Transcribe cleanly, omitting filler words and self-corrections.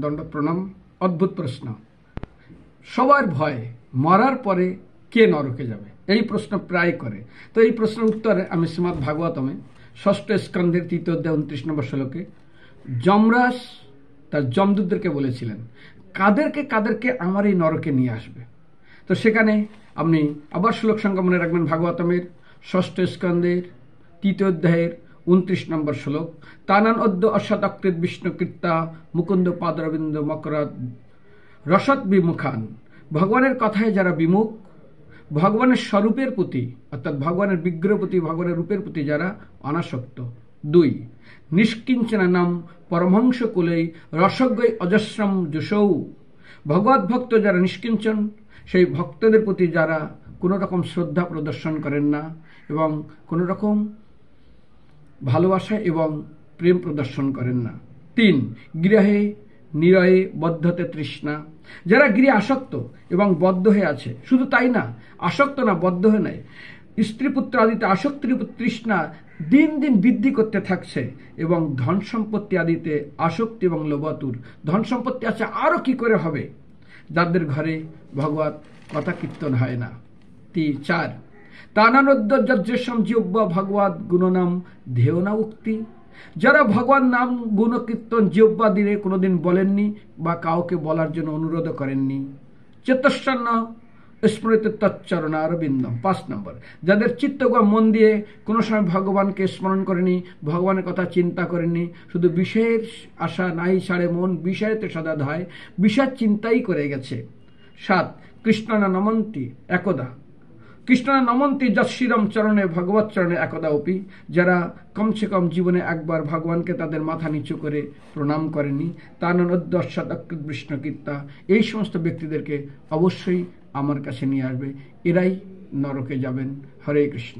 দণ্ড প্রণাম। অদ্ভুত প্রশ্ন। সবার ভয়, মরার পরে কে নরকে যাবে, এই প্রশ্ন প্রায় করে। তো এই প্রশ্নের উত্তরে আমি শ্রীমদ্ ভাগবতমে 6ষ্ঠ স্কন্ধের 3য় অধ্যায় 29 নম্বর শ্লোকে যমরাজ তার যমদূতদেরকে বলেছিলেন কাদেরকে কাদেরকে আমার এই নরকে নিয়ে আসবে। তো সেখানে আপনি আবার শ্লোক সংখ্যা মনে রাখবেন, ভাগবতমের 6ষ্ঠ স্কন্ধের 3য় অধ্যায়ের 29 নম্বর শ্লোক, তানান অদ্য অশ্বতকৃত বিষ্ণুকৃত্তা মুকুন্দ পাদরবিন্দ মকরাত রসৎ বিমুখান। ভগবানের কথায় যারা বিমুখ, ভগবানের স্বরূপের প্রতি অর্থাৎ ভগবানের বিগ্রহ প্রতি, ভগবানের রূপের প্রতি যারা অনাসক্ত। 2 নিষ্কিঞ্চনা নাম পরমহংস কুলেই রসজ্ঞই অজস্রম যশৌ। ভগবত ভক্ত যারা নিষ্কিঞ্চন, সেই ভক্তদের প্রতি যারা কোনো রকম শ্রদ্ধা প্রদর্শন করেন না এবং কোনো রকম ভালোবাসা এবং প্রেম প্রদর্শন করেন না। 3 গৃহে নিরয়ে বদ্ধতে তৃষ্ণা। যারা গৃহে আসক্ত এবং বদ্ধ হয়ে আছে, শুধু তাই না, আসক্ত না, বদ্ধ হয়ে নাই, স্ত্রী পুত্র আদিতে আসক্তির উপর তৃষ্ণা দিন দিন বৃদ্ধি করতে থাকছে এবং ধন সম্পত্তি আদিতে আসক্তি এবং লোভাতুর। ধন সম্পত্তি আছে, আরো কি করে হবে, যাদের ঘরে ভগবত কথা কীর্তন হয় না। 4 তানানদ্য যজ্ঞেশম জিহ্ব ভগবত গুণনাম ধেয়না উক্তি। যারা ভগবান নাম গুণ কীর্তন জিহ্বা দিয়ে কোনোদিন বলেননি বা কাউকে বলার জন্য অনুরোধ করেননি। চেতস্বন্ন স্মৃত তচ্চরণার বিন্দম। 5 নম্বর, যাদের চিত্তগা মন দিয়ে কোনো সময় ভগবানকে স্মরণ করেনি, ভগবানের কথা চিন্তা করেনি, শুধু বিষয়ের আশা নাই ছাড়ে মন বিষয়েতে সদা ধায়, বিষয়ের চিন্তাই করে গেছে। 7 কৃষ্ণনা নমন্তি একদা। কৃষ্ণনা নমন্তি যশ্রীরম চরণে ভগবত চরণে একদা অপি। যারা কমসে কম জীবনে একবার ভগবানকে তাদের মাথা নিচু করে প্রণাম করেনি। তানদ্দর্শাদকৃত বিষ্ণুকীর্তা। এই সমস্ত ব্যক্তিদেরকে অবশ্যই আমার কাছে নিয়ে আসবে, এরাই নরকে যাবেন। হরে কৃষ্ণ।